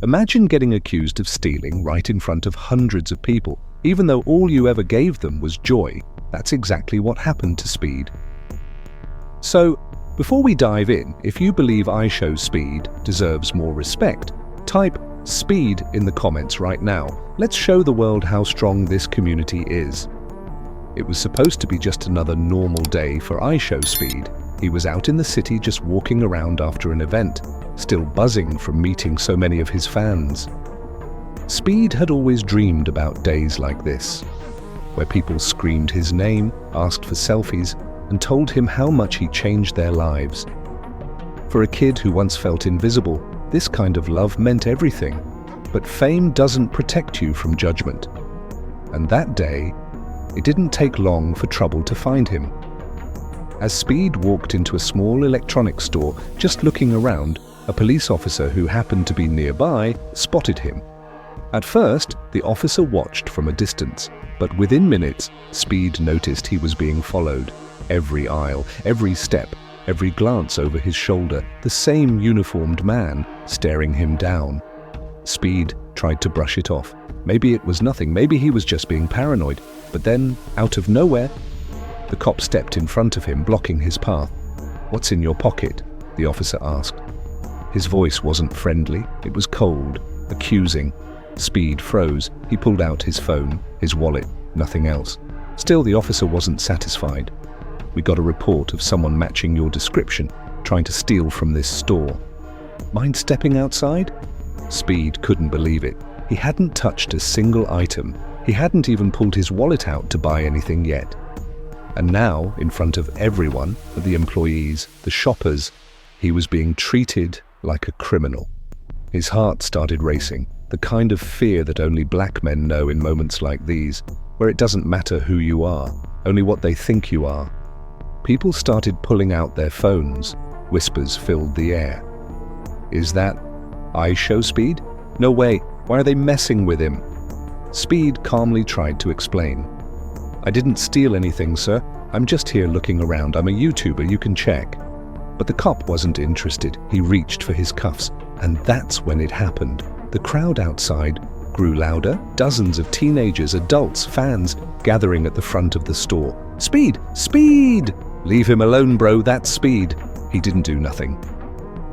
Imagine getting accused of stealing right in front of hundreds of people, even though all you ever gave them was joy. That's exactly what happened to Speed. So, before we dive in, if you believe iShowSpeed deserves more respect, type Speed in the comments right now. Let's show the world how strong this community is. It was supposed to be just another normal day for iShowSpeed. He was out in the city just walking around after an event, still buzzing from meeting so many of his fans. Speed had always dreamed about days like this, where people screamed his name, asked for selfies, and told him how much he changed their lives. For a kid who once felt invisible, this kind of love meant everything. But fame doesn't protect you from judgment. And that day, it didn't take long for trouble to find him. As Speed walked into a small electronics store, just looking around, a police officer who happened to be nearby spotted him. At first, the officer watched from a distance, but within minutes, Speed noticed he was being followed. Every aisle, every step, every glance over his shoulder, the same uniformed man staring him down. Speed tried to brush it off. Maybe it was nothing, maybe he was just being paranoid. But then, out of nowhere, the cop stepped in front of him, blocking his path. "What's in your pocket?" the officer asked. His voice wasn't friendly, it was cold, accusing. Speed froze. He pulled out his phone, his wallet, nothing else. Still, the officer wasn't satisfied. "We got a report of someone matching your description, trying to steal from this store. Mind stepping outside?" Speed couldn't believe it. He hadn't touched a single item. He hadn't even pulled his wallet out to buy anything yet. And now, in front of everyone, the employees, the shoppers, he was being treated like a criminal. His heart started racing, the kind of fear that only black men know in moments like these, where it doesn't matter who you are, only what they think you are. People started pulling out their phones. Whispers filled the air. "Is that iShowSpeed? No way, why are they messing with him?" Speed calmly tried to explain. "I didn't steal anything, sir. I'm just here looking around. I'm a YouTuber, you can check." But the cop wasn't interested. He reached for his cuffs, and that's when it happened. The crowd outside grew louder, dozens of teenagers, adults, fans gathering at the front of the store. "Speed! Speed! Leave him alone, bro, that's Speed." He didn't do nothing.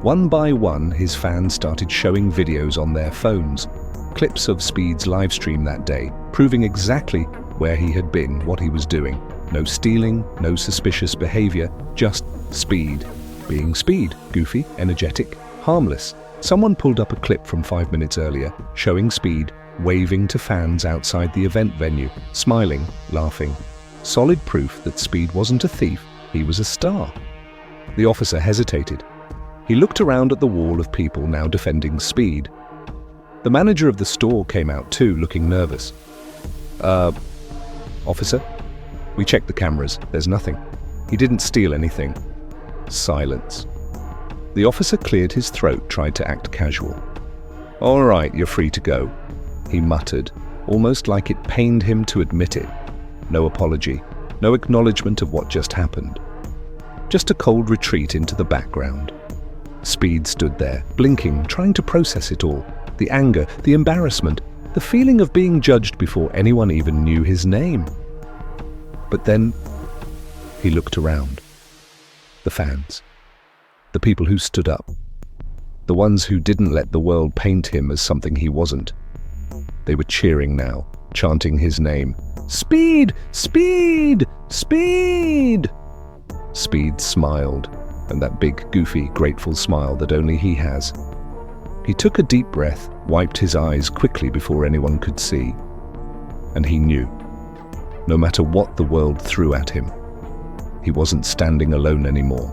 One by one, his fans started showing videos on their phones, clips of Speed's live stream that day, proving exactly where he had been, what he was doing. No stealing, no suspicious behavior, just Speed. Being Speed, goofy, energetic, harmless. Someone pulled up a clip from 5 minutes earlier, showing Speed waving to fans outside the event venue, smiling, laughing. Solid proof that Speed wasn't a thief, he was a star. The officer hesitated. He looked around at the wall of people now defending Speed. The manager of the store came out too, looking nervous. Officer? We checked the cameras, there's nothing. He didn't steal anything." Silence. The officer cleared his throat, tried to act casual. "All right, you're free to go," he muttered, almost like it pained him to admit it. No apology, no acknowledgement of what just happened. Just a cold retreat into the background. Speed stood there, blinking, trying to process it all. The anger, the embarrassment, the feeling of being judged before anyone even knew his name. But then, he looked around. The fans. The people who stood up. The ones who didn't let the world paint him as something he wasn't. They were cheering now, chanting his name. "Speed! Speed! Speed!" Speed smiled, and that big, goofy, grateful smile that only he has. He took a deep breath, wiped his eyes quickly before anyone could see. And he knew, no matter what the world threw at him, he wasn't standing alone anymore.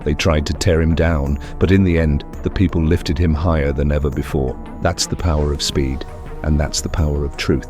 They tried to tear him down, but in the end, the people lifted him higher than ever before. That's the power of Speed, and that's the power of truth.